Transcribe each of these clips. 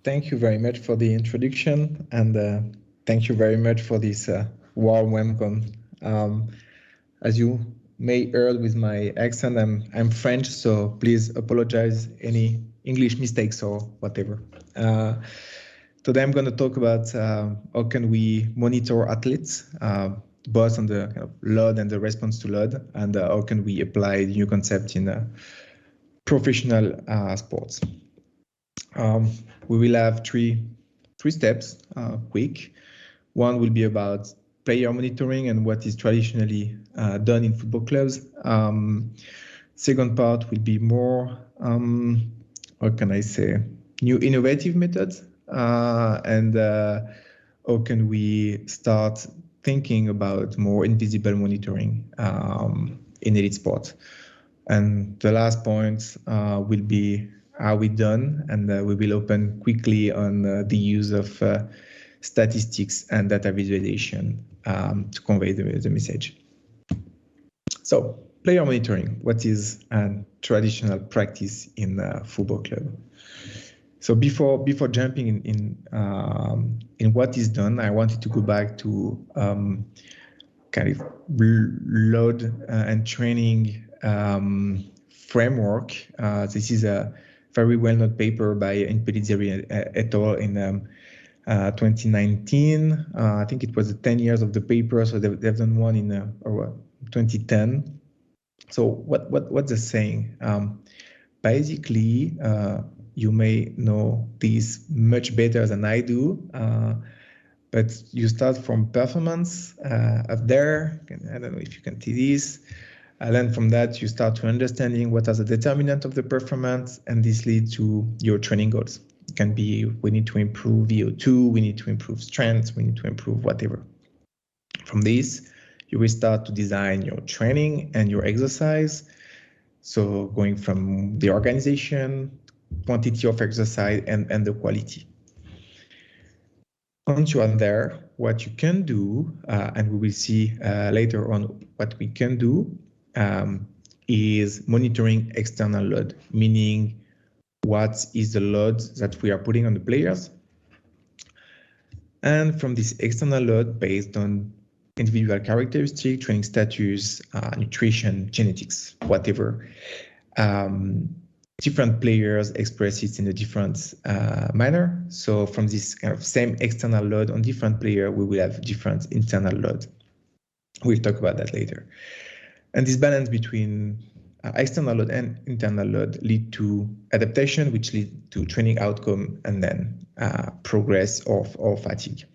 thank you very much for the introduction, and thank you very much for this warm welcome. As you may heard with my accent, I'm French, so please apologize any English mistakes or whatever. Today I'm going to talk about how can we monitor athletes, both on the kind of load and the response to load, and how can we apply the new concept in professional sports. We will have three steps, quick. One will be about player monitoring and what is traditionally done in football clubs. Second part will be more, how can I say, new innovative methods, and how can we start thinking about more invisible monitoring in elite sport. And the last point will be how we done, and we will open quickly on the use of statistics and data visualization to convey the message. So, player monitoring, what is a traditional practice in a football club? So before jumping in what is done, I wanted to go back to kind of load and training framework. This is a very well-known paper by Impellizzeri et al. In 2019. I think it was 10 years of the paper, so they've done one in 2010. So what's the saying? Basically, you may know this much better than I do, but you start from performance up there. I don't know if you can see this. And then from that, you start to understanding what are the determinants of the performance, and this leads to your training goals. It can be, we need to improve VO2, we need to improve strength, we need to improve whatever. From this, you will start to design your training and your exercise. So going from the organization, quantity of exercise, and the quality. Once you are there, what you can do, and we will see later on what we can do, is monitoring external load, meaning what is the load that we are putting on the players. And from this external load based on individual characteristics, training status, nutrition, genetics, whatever, different players express it in a different manner. So from this kind of same external load on different players, we will have different internal load. We'll talk about that later. And this balance between external load and internal load lead to adaptation, which lead to training outcome, and then progress or fatigue.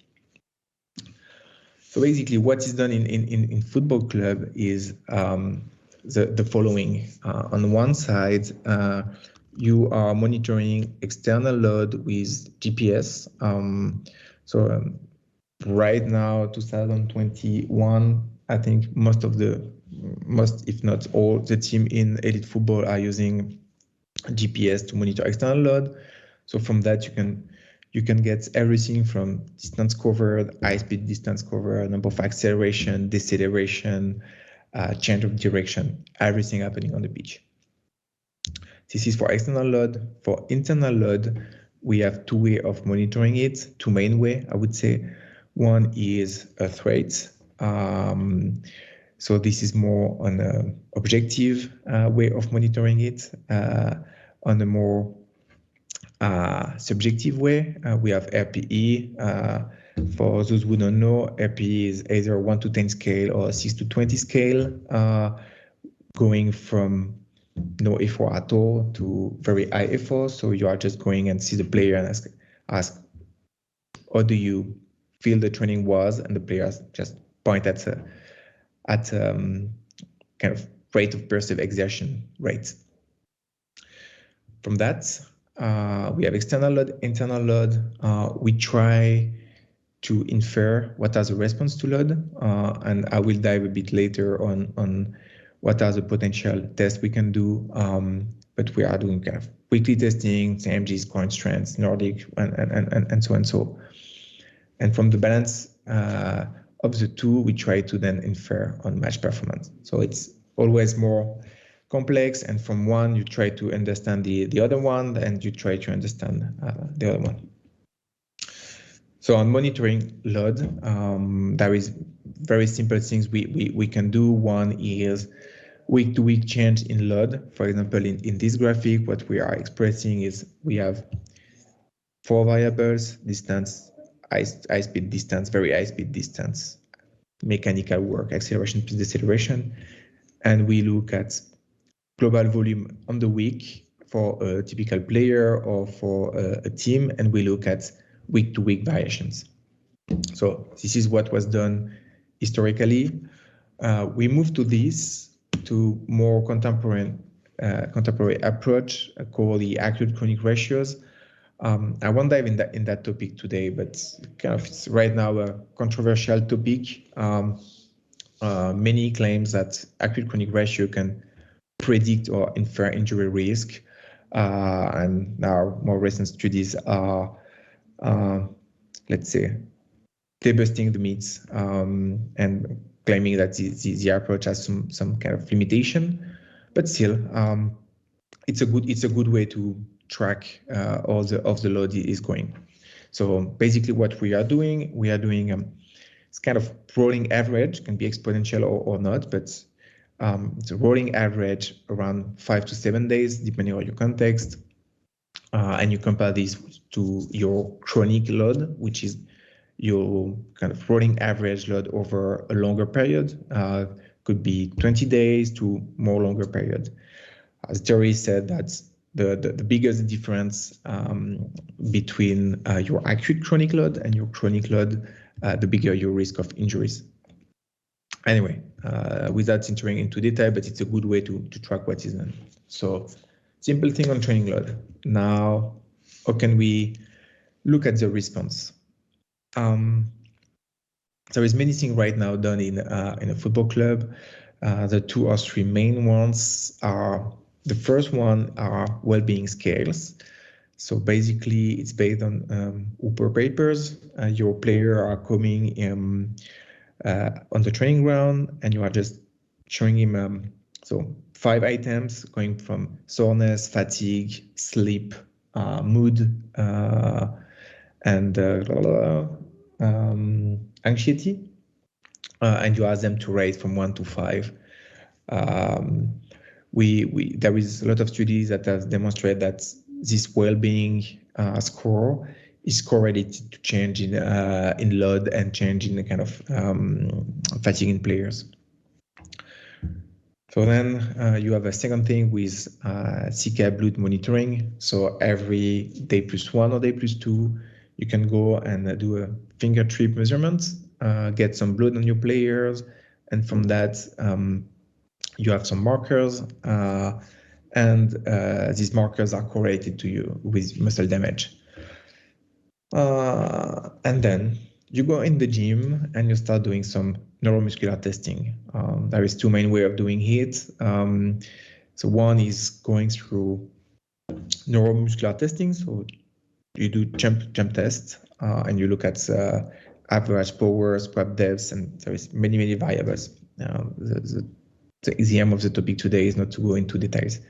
So basically what is done in football club is the following. On one side, you are monitoring external load with GPS. Right now, 2021, I think most, if not all, the team in elite football are using GPS to monitor external load. So from that, you can get everything from distance covered, high-speed distance covered, number of acceleration, deceleration, change of direction, everything happening on the pitch. This is for external load. For internal load, we have two ways of monitoring it, two main ways, I would say. One is earth rate. So this is more on an objective way of monitoring it. On a more subjective way, we have RPE. For those who don't know, RPE is either 1 to 10 scale or 6 to 20 scale, going from no effort at all to very high effort. So you are just going and see the player and ask how do you feel the training was, and the players just point at kind of rate of perceived exertion rate. From that, we have external load, internal load. We try to infer what are the response to load, and I will dive a bit later on what are the potential tests we can do. But we are doing kind of weekly testing, CMGs, current strengths, Nordic, and so and so. And from the balance of the two, we try to then infer on match performance. So it's always more complex, and from one you try to understand the other one, and you try to understand the other one. So on monitoring load, there is very simple things we can do. One is week-to-week change in load. For example, in this graphic, what we are expressing is we have 4 variables: distance, high speed distance, very high speed distance, mechanical work, acceleration, deceleration. And we look at global volume on the week for a typical player or for a team, and we look at week-to-week variations. So this is what was done historically. We moved to more contemporary approach called the acute-chronic ratios. I won't dive in that topic today, but kind of it's right now a controversial topic. Many claims that acute-chronic ratio can predict or infer injury risk, and now more recent studies are, let's say, debusting the myths and claiming that the approach has some kind of limitation, but still, it's a good way to track all the load is going. So basically, what we are doing it's kind of rolling average, can be exponential or not, but it's a rolling average around 5 to 7 days, depending on your context, and you compare this to your chronic load, which is your kind of rolling average load over a longer period, could be 20 days to more longer period. As Jerry said, that's the biggest difference between your acute chronic load and your chronic load, the bigger your risk of injuries. Anyway, without entering into detail, but it's a good way to track what is done. So simple thing on training load. Now, how can we look at the response? There is many things right now done in a football club. The 2 or 3 main ones are, the first one are well-being scales. So basically it's based on Hooper papers. Your player are coming on the training ground and you are just showing him so 5 items going from soreness, fatigue, sleep, mood, and anxiety, and you ask them to rate from 1 to 5. There is a lot of studies that have demonstrated that this well-being score is correlated to change in load and change in the kind of fatigue in players. So then you have a second thing with CK blood monitoring. So every day +1 or day +2, you can go and do a finger trip measurement, get some blood on your players, and from that you have some markers, and these markers are correlated to you with muscle damage. And then you go in the gym and you start doing some neuromuscular testing. There is 2 main ways of doing it. So one is going through neuromuscular testing. So you do jump test, and you look at average power, squat depths, and there is many variables. The aim of the topic today is not to go into details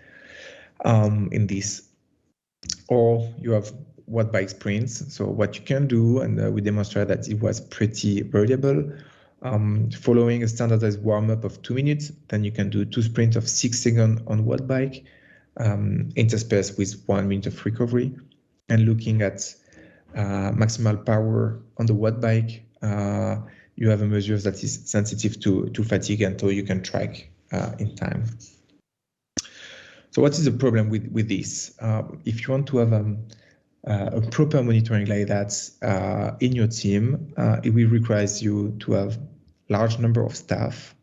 in this. Or you have watt bike sprints. So what you can do, and we demonstrate that it was pretty variable, following a standardized warm-up of 2 minutes, then you can do 2 sprints of 6 seconds on watt bike, interspersed with 1 minute of recovery, and looking at maximal power on the watt bike. You have a measure that is sensitive to fatigue, and so you can track in time. So what is the problem with this? If you want to have a proper monitoring like that in your team, it will require you to have large number of staff,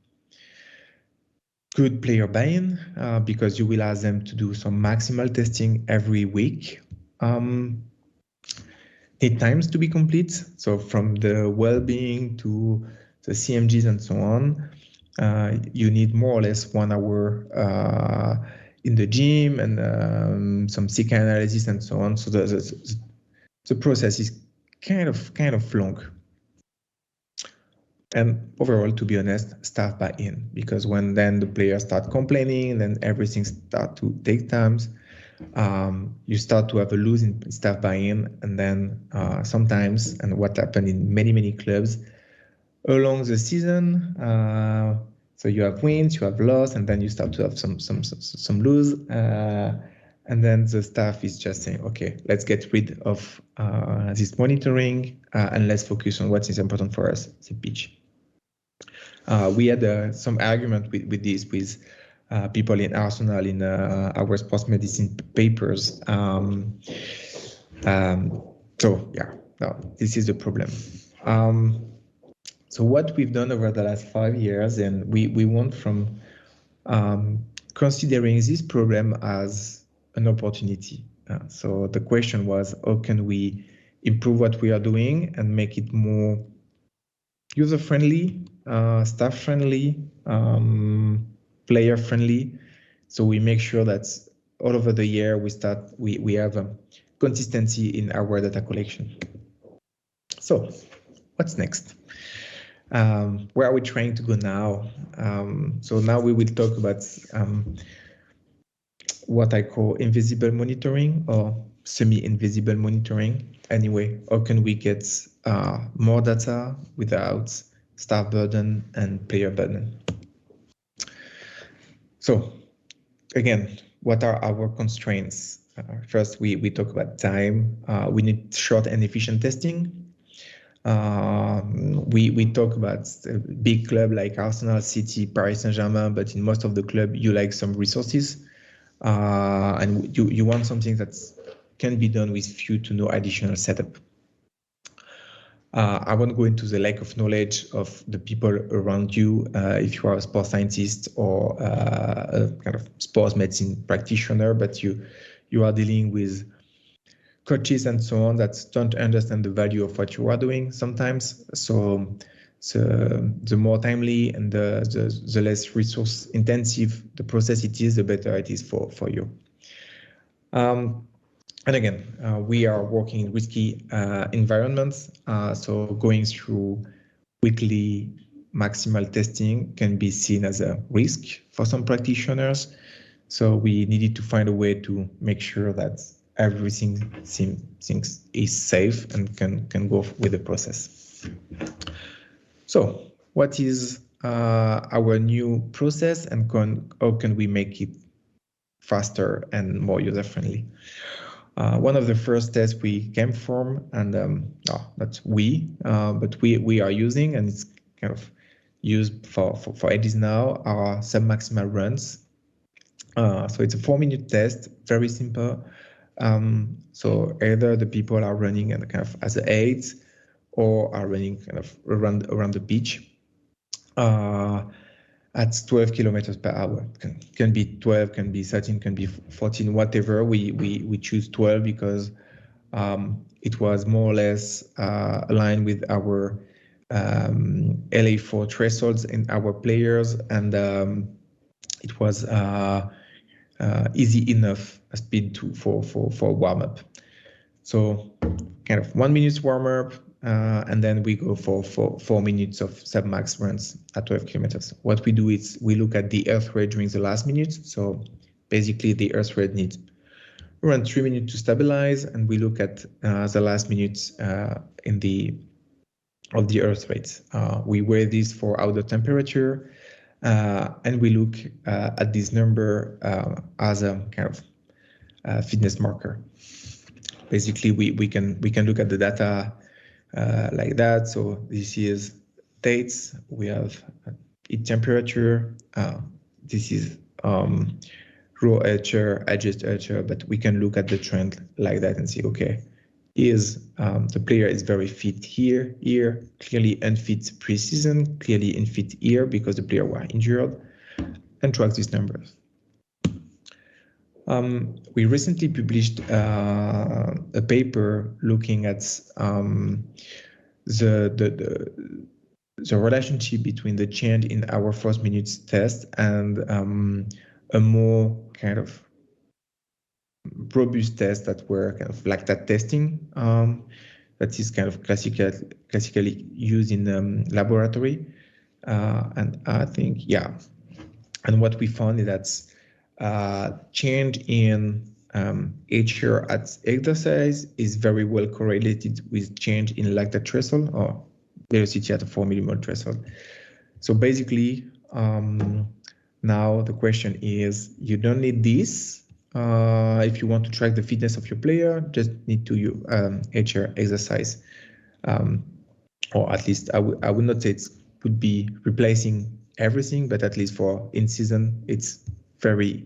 good player buy-in, because you will ask them to do some maximal testing every week. Need times to be complete. So from the well-being to the CMGs and so on, you need more or less 1 hour in the gym and some CK analysis and so on. So the process is kind of long. And overall, to be honest, staff buy-in, because when then the players start complaining, then everything starts to take time. you start to have a lose in staff buy-in, and then sometimes, and what happened in many clubs along the season, so you have wins, you have loss, and then you start to have some lose, and then the staff is just saying, okay, let's get rid of this monitoring and let's focus on what is important for us, the pitch. We had some argument with this with people in Arsenal in our sports medicine papers. So yeah, no, this is the problem. So what we've done over the last 5 years, and we went from considering this problem as an opportunity. So the question was, how can we improve what we are doing and make it more user-friendly, staff-friendly, player-friendly? So we make sure that all over the year we have consistency in our data collection. So what's next? Where are we trying to go now? So now we will talk about what I call invisible monitoring or semi-invisible monitoring. Anyway, how can we get more data without staff burden and player burden? So again, what are our constraints? First, we talk about time. We need short and efficient testing. We talk about a big club like Arsenal, City, Paris Saint-Germain, but in most of the club, you like some resources, and you want something that can be done with few to no additional setup. I won't go into the lack of knowledge of the people around you if you are a sports scientist or a kind of sports medicine practitioner, but you are dealing with coaches and so on that don't understand the value of what you are doing sometimes. So the more timely and the less resource intensive the process it is, the better it is for you. And again, we are working in risky environments, so going through weekly maximal testing can be seen as a risk for some practitioners. So we needed to find a way to make sure that everything is safe and can go with the process. So what is our new process, and how can we make it faster and more user-friendly? One of the first tests we came from, and not we, but we are using, and it's kind of used for ages now, are sub-maximal runs. So it's a 4-minute test, very simple. So either the people are running and kind of as aids, or are running kind of around the pitch at 12 kilometers per hour. Can be 12, can be 13, can be 14, whatever. We choose 12 because it was more or less aligned with our LA4 thresholds in our players, and it was easy enough speed for warm up. So kind of 1 minute warm up, and then we go for 4 minutes of sub-max runs at 12 kilometers. What we do is we look at the earth rate during the last minute. So basically the earth rate needs around 3 minutes to stabilize, and we look at the last minutes of the earth rate. We weigh this for outer temperature, and we look at this number as a kind of fitness marker. Basically, we can look at the data like that. So this is dates. We have heat temperature. This is raw H-R, adjust H-R, but we can look at the trend like that and see, okay, the player is very fit here, clearly unfit pre-season, clearly unfit here because the player was injured, and track these numbers. We recently published a paper looking at the relationship between the change in our first minutes test and a more kind of robust test that were kind of lactate testing that is kind of classically used in laboratory, and I think and what we found is that change in HR at exercise is very well correlated with change in lactate threshold or velocity at a 4 millimole threshold. So basically, now the question is, you don't need this. If you want to track the fitness of your player, just need to HR exercise. Or at least I would not say it would be replacing everything, but at least for in season, it's very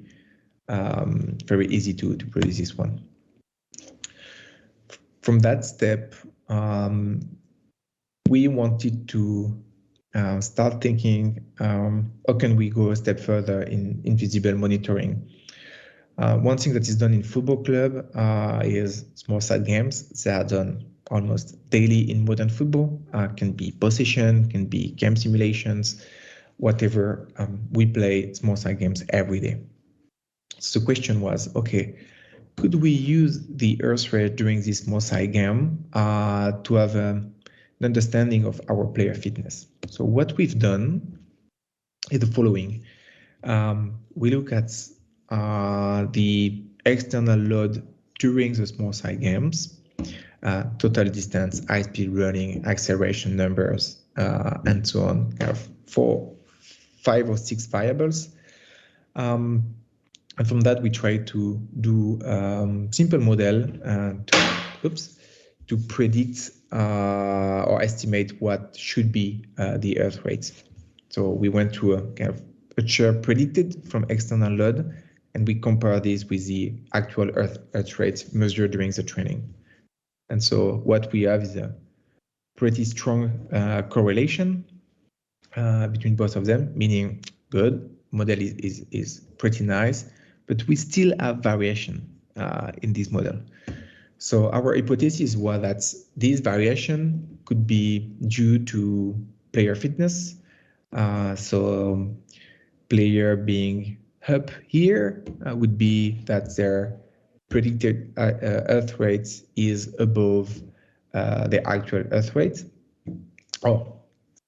easy to produce this one. From that step, we wanted to start thinking, how can we go a step further in invisible monitoring? One thing that is done in football club is small side games. They are done almost daily in modern football. Can be possession, can be game simulations, whatever. We play small side games every day. So the question was, okay, could we use the earth rate during this small side game to have an understanding of our player fitness? So what we've done is the following. We look at the external load during the small side games, total distance, high speed running, acceleration numbers, and so on, kind of 5 or 6 variables. And from that, we try to do simple model to predict or estimate what should be the earth rate. So we went to a kind of a chirp predicted from external load, and we compare this with the actual earth rate measured during the training. And so what we have is a pretty strong correlation between both of them, meaning good, model is pretty nice, but we still have variation in this model. So our hypothesis was that this variation could be due to player fitness. So player being up here would be that their predicted earth rate is above the actual earth rate. Or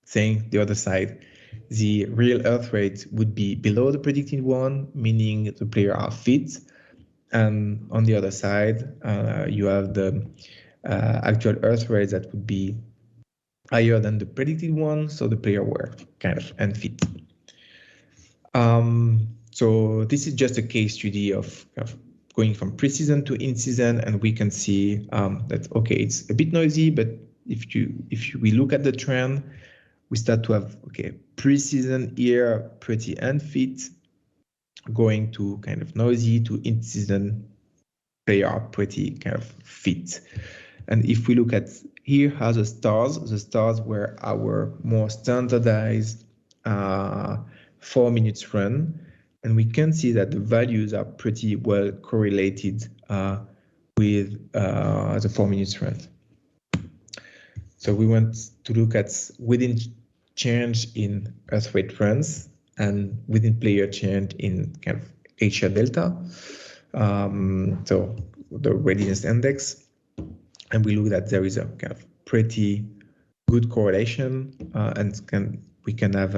saying the other side, the real earth rate would be below the predicted one, meaning the player are fit. And on the other side, you have the actual earth rate that would be higher than the predicted one, so the player were kind of unfit. So this is just a case study of going from pre-season to in-season, and we can see that, okay, it's a bit noisy, but if we look at the trend, we start to have, okay, pre-season here pretty unfit, going to kind of noisy, to in-season player pretty kind of fit. And if we look at here are the stars were our more standardized 4 minutes run, and we can see that the values are pretty well correlated with the 4 minutes run. So we want to look at within change in earth rate runs and within player change in kind of HR delta. So the readiness index, and we look that there is a kind of pretty good correlation, and we can have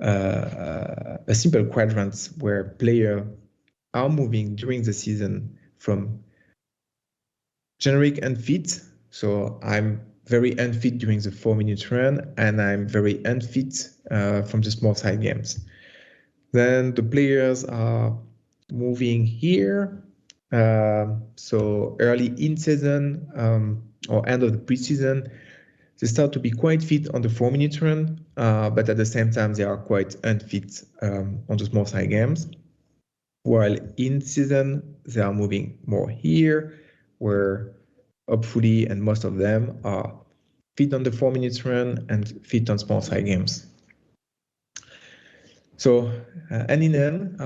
a simple quadrant where players are moving during the season from generic unfit. So I'm very unfit during the 4 minute run, and I'm very unfit from the small side games. Then the players are moving here. So early in season or end of the preseason, they start to be quite fit on the 4 minute run, but at the same time, they are quite unfit on the small side games. While in season, they are moving more here, where hopefully, and most of them are fit on the 4 minutes run and fit on small side games. So, and in end,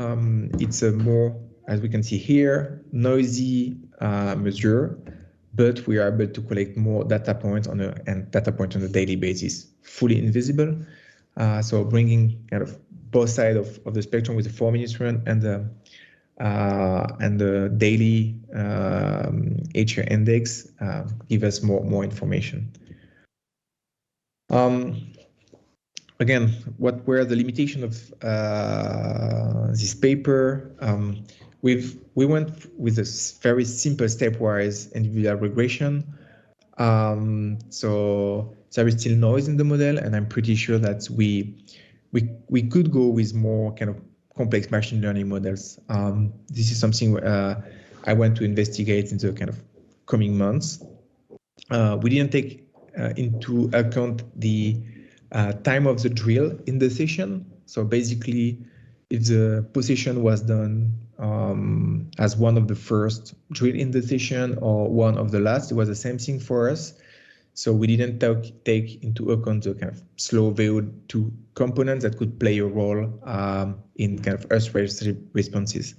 it's a more, as we can see here, noisy measure, but we are able to collect more data points on a daily basis, fully invisible. So bringing kind of both sides of the spectrum with the 4 minutes run and the daily HR index give us more information. Again, what were the limitations of this paper? we went with a very simple stepwise individual regression. So there is still noise in the model, and I'm pretty sure that we could go with more kind of complex machine learning models. This is something I want to investigate in the kind of coming months. We didn't take into account the time of the drill in the session. So basically, if the position was done as one of the first drill in the session or one of the last, it was the same thing for us. So we didn't take into account the kind of slow VO2 components that could play a role in kind of Earth race responses.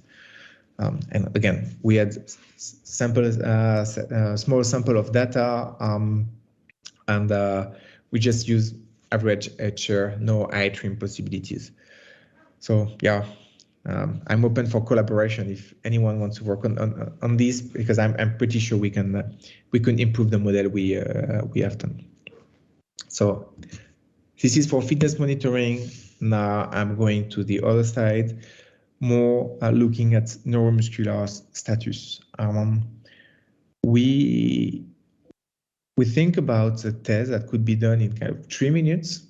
And again, we had small sample of data, and we just use average HR, no eye trim possibilities. So yeah, I'm open for collaboration if anyone wants to work on this, because I'm pretty sure we can improve the model we have done. So this is for fitness monitoring. Now I'm going to the other side, more looking at neuromuscular status. We think about the test that could be done in kind of 3 minutes,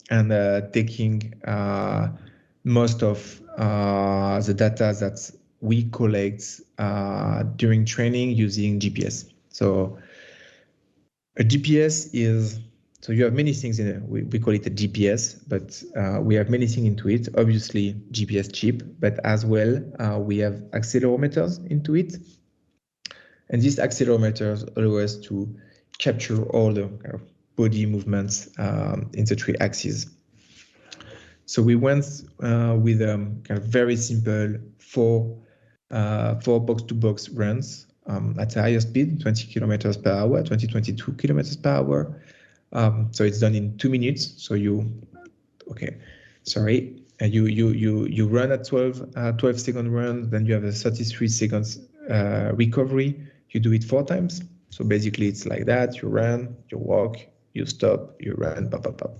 and taking most of the data that we collect during training using GPS. So a GPS is, so you have many things in it. We call it a GPS, but we have many things into it. Obviously GPS chip, but as well we have accelerometers into it. And these accelerometers allow us to capture all the kind of body movements in the 3 axes. So we went with kind of very simple four box-to-box runs at a higher speed, 20 kilometers per hour, 22 kilometers per hour. So it's done in 2 minutes. So you run at 12 second run, then you have a 33 seconds recovery. You do it 4 times. So basically it's like that. You run, you walk, you stop, you run, pop, pop, pop.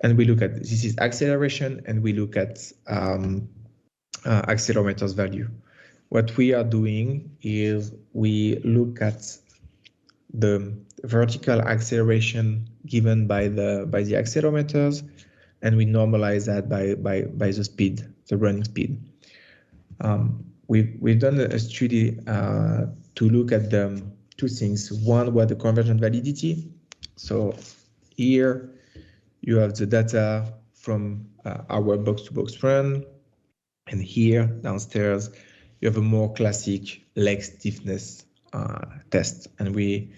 And we look at, this is acceleration, and we look at accelerometer's value. What we are doing is we look at the vertical acceleration given by the accelerometers, and we normalize that by the speed, the running speed. We've done a study to look at the 2 things. One was the convergent validity. So here you have the data from our box-to-box run, and here downstairs you have a more classic leg stiffness test. And we've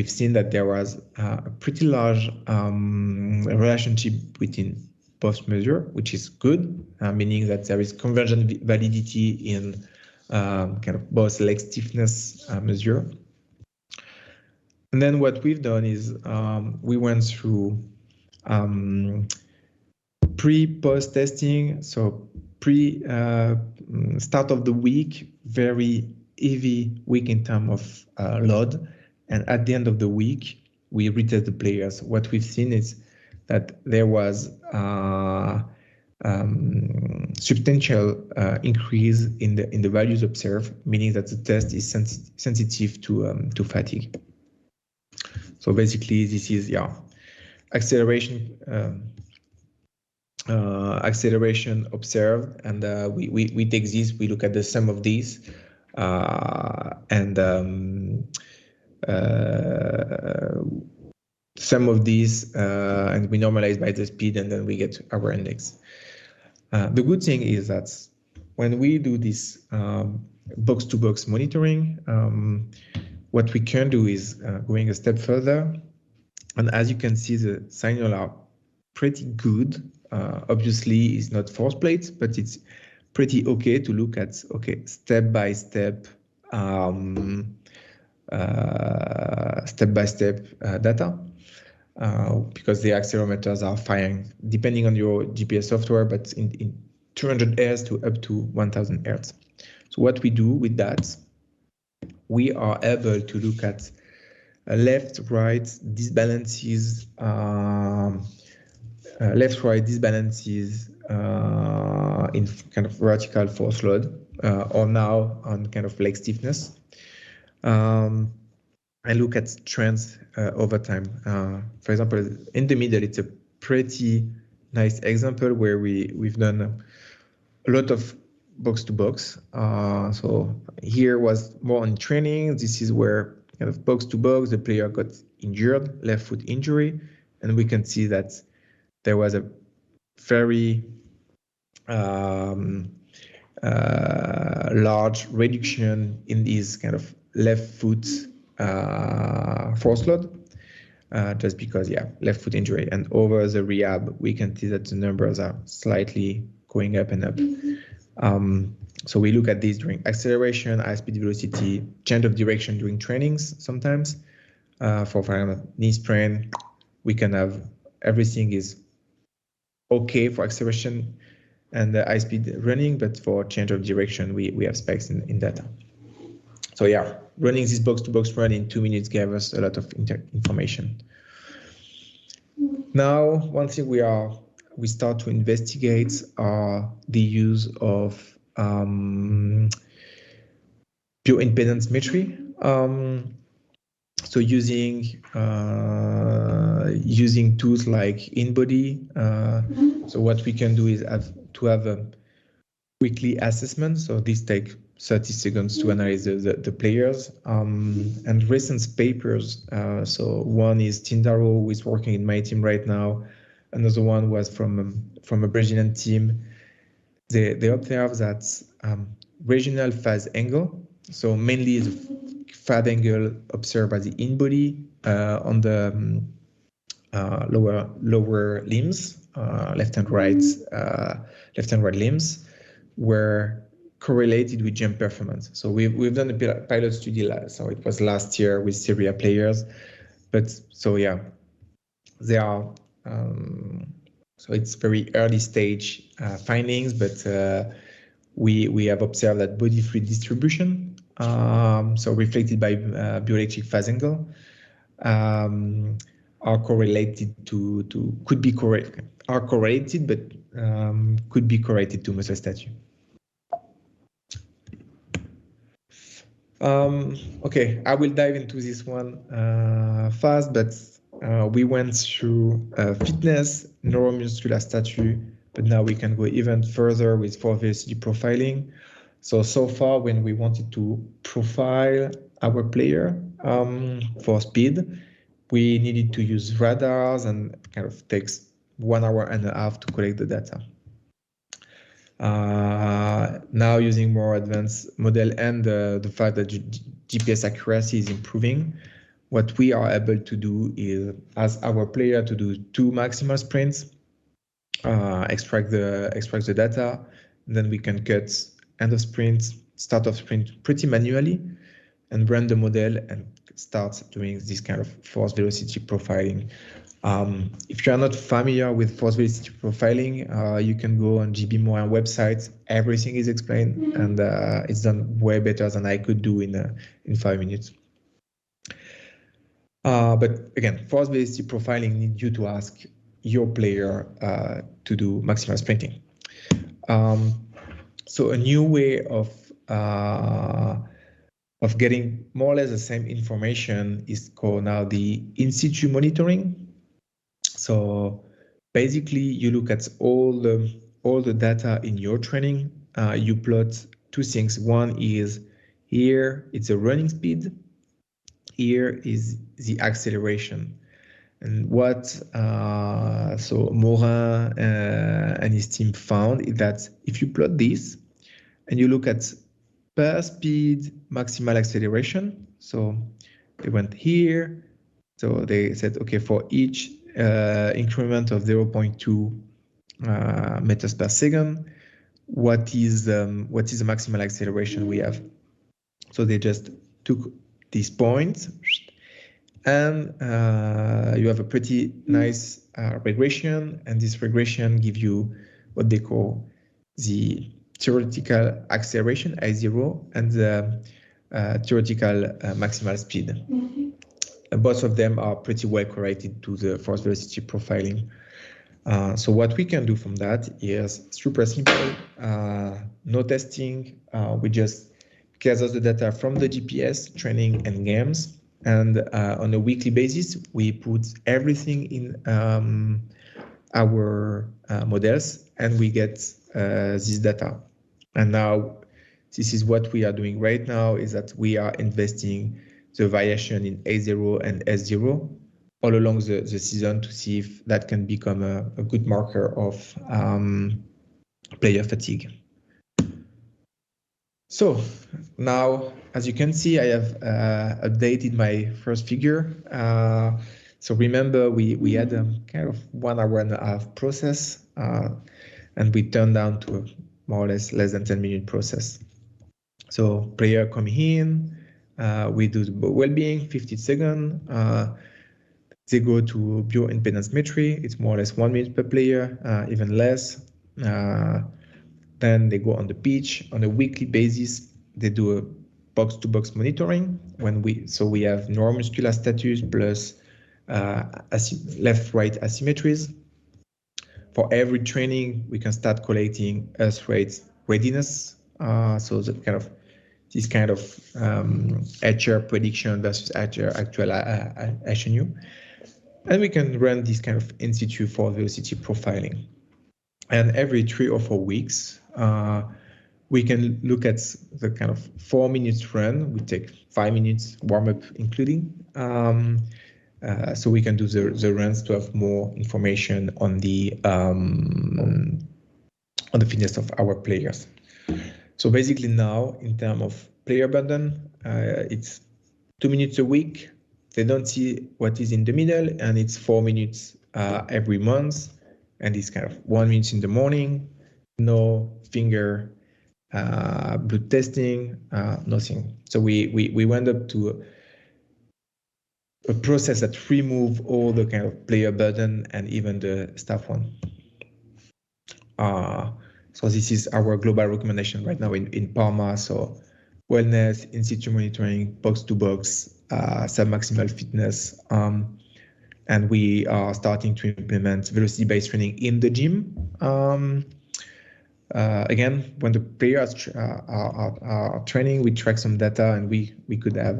seen that there was a pretty large relationship between both measures, which is good, meaning that there is convergent validity in kind of both leg stiffness measure. And then what we've done is we went through pre-post testing. So start of the week, very heavy week in terms of load. And at the end of the week, we retest the players. What we've seen is that there was substantial increase in the values observed, meaning that the test is sensitive to fatigue. So basically, this is acceleration observed, and we take this. We look at the sum of these, some of these, and we normalize by the speed, and then we get our index. The good thing is that when we do this box-to-box monitoring, what we can do is going a step further. And as you can see, the signal are pretty good. Obviously, it's not force plates, but it's pretty okay to look at, step by step data, because the accelerometers are firing depending on your GPS software, but in 200 Hz to up to 1000 Hz. So what we do with that, we are able to look at left-right disbalances, in kind of vertical force load, or now on kind of leg stiffness. I look at trends over time. For example, in the middle, it's a pretty nice example where we've done a lot of box to box. So here was more on training. This is where kind of box to box, the player got injured, left foot injury, and we can see that there was a very large reduction in these kind of left foot force load, just because, yeah, left foot injury. And over the rehab, we can see that the numbers are slightly going up and up. So we look at these during acceleration, high speed velocity, change of direction during trainings sometimes. For example, knee sprain, we can have everything is okay for acceleration and high speed running, but for change of direction, we have spikes in data. So yeah, running this box to box run in 2 minutes gave us a lot of information. Now, one thing we start to investigate are the use of bioimpedance metry. So using tools like InBody. So what we can do is have a weekly assessment. So this takes 30 seconds to analyze the players. And recent papers. So one is Tindaro, who is working in my team right now. Another one was from a Brazilian team. They observed that regional phase angle. So mainly the phase angle observed by the InBody on the lower limbs, left and right limbs, were correlated with jump performance. So we've done a pilot study, so it was last year with Syria players, but so yeah, they are. So it's very early stage findings, but we have observed that body fluid distribution, so reflected by bioelectric phase angle, are correlated but could be correlated to muscle stature. Okay, I will dive into this one fast, but we went through fitness, neuromuscular stature, but now we can go even further with force velocity profiling. So far, when we wanted to profile our player for speed, we needed to use radars and kind of takes 1.5 hours to collect the data. Now using more advanced model and the fact that GPS accuracy is improving, what we are able to do is ask our player to do 2 maximal sprints, extract the data, then we can cut end of sprint, start of sprint pretty manually, and run the model and start doing this kind of force velocity profiling. If you are not familiar with force velocity profiling, you can go on GB Morin website. Everything is explained, and it's done way better than I could do in 5 minutes. But again, force velocity profiling needs you to ask your player to do maximal sprinting. So a new way of getting more or less the same information is called now the in situ monitoring. So basically, you look at all the data in your training. You plot 2 things. One is here it's a running speed. Here is the acceleration. And what so Morin and his team found is that if you plot this and you look at per speed maximal acceleration, so they went here, so they said, okay, for each increment of 0.2 meters per second, what is the maximal acceleration we have? So they just took these points, and you have a pretty nice regression, and this regression gives you what they call the theoretical acceleration, I0, and the theoretical maximal speed. Both of them are pretty well correlated to the force velocity profiling. So what we can do from that is super simple, no testing. We just gather the data from the GPS, training and games. And on a weekly basis, we put everything in our models and we get this data. And now this is what we are doing right now, is that we are investing the variation in A0 and S0 all along the season to see if that can become a good marker of player fatigue. So now, as you can see, I have updated my first figure. So remember, we had a kind of 1 hour and a half process, and we turned down to a more or less than 10-minute process. So player come in, we do the well-being, 50 seconds. They go to bioimpedance metry. It's more or less 1 minute per player, even less. Then they go on the pitch on a weekly basis. They do a box-to-box monitoring so we have neuromuscular status plus left-right asymmetries. For every training, we can start collecting earth rate readiness. So that this kind of HR prediction versus HR actual HNU. And we can run this kind of in situ for velocity profiling. And every 3 or 4 weeks, we can look at the kind of 4 minutes run. We take 5 minutes warm up including. So we can do the runs to have more information on the fitness of our players. So basically now, in terms of player burden, it's 2 minutes a week. They don't see what is in the middle, and it's 4 minutes every month. And it's kind of 1 minute in the morning, no finger blood testing, nothing. So we went up to a process that remove all the kind of player burden and even the staff one. So this is our global recommendation right now in Parma. So wellness, in situ monitoring, box to box, sub-maximal fitness. And we are starting to implement velocity-based training in the gym. Again, when the players are training, we track some data, and we could have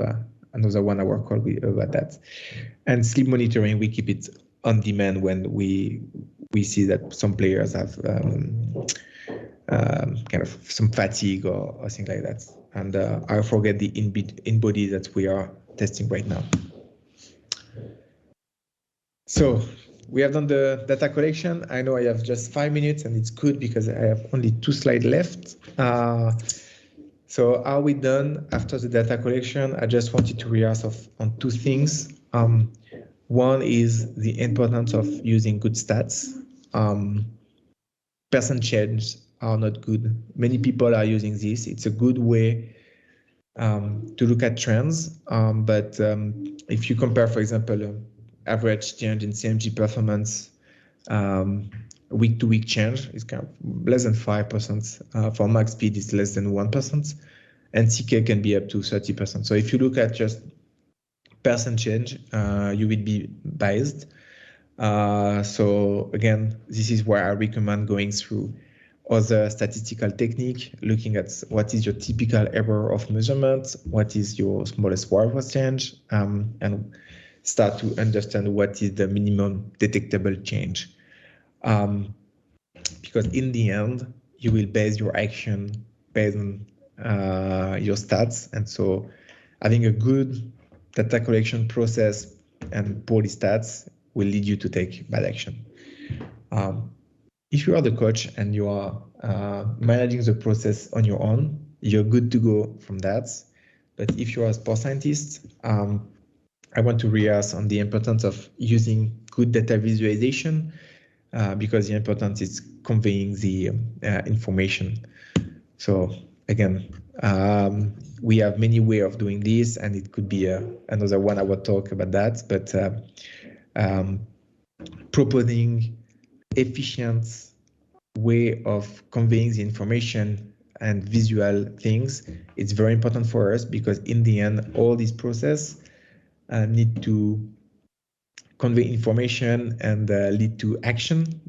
another 1 hour call about that. And sleep monitoring, we keep it on demand when we see that some players have kind of some fatigue or things like that. And I forget the in-body that we are testing right now. So we have done the data collection. I know I have just 5 minutes, and it's good because I have only 2 slides left. So are we done after the data collection? I just wanted to rehearse on 2 things. One is the importance of using good stats. Percent change are not good. Many people are using this. It's a good way to look at trends. But if you compare, for example, average change in CMG performance, week-to-week change is kind of less than 5%. For max speed, it's less than 1%, and CK can be up to 30%. So if you look at just percent change, you will be biased. So again, this is where I recommend going through other statistical technique, looking at what is your typical error of measurement, what is your smallest variance change, and start to understand what is the minimum detectable change. Because in the end, you will base your action based on your stats. And so having a good data collection process and poorly stats will lead you to take bad action. If you are the coach and you are managing the process on your own, you're good to go from that. But if you are a sports scientist, I want to rehearse on the importance of using good data visualization because the importance is conveying the information. So again, we have many ways of doing this, and it could be another 1 hour talk about that, but proposing efficient way of conveying the information and visual things, it's very important for us because in the end, all this process need to convey information and lead to action,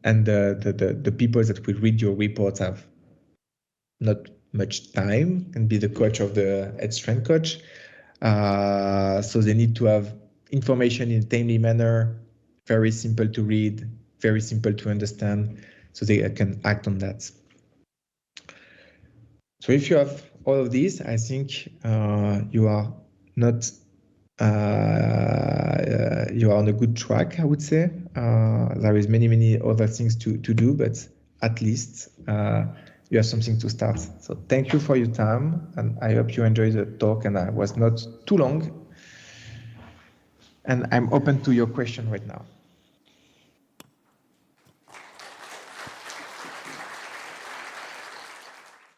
and the people that will read your reports have not much time and be the coach of the head strength coach. So they need to have information in a timely manner, very simple to read, very simple to understand, so they can act on that. So if you have all of these, I think you are not you are on a good track, I would say. There is many other things to do, but at least you have something to start. So thank you for your time, and I hope you enjoyed the talk, and I was not too long. And I'm open to your question right now.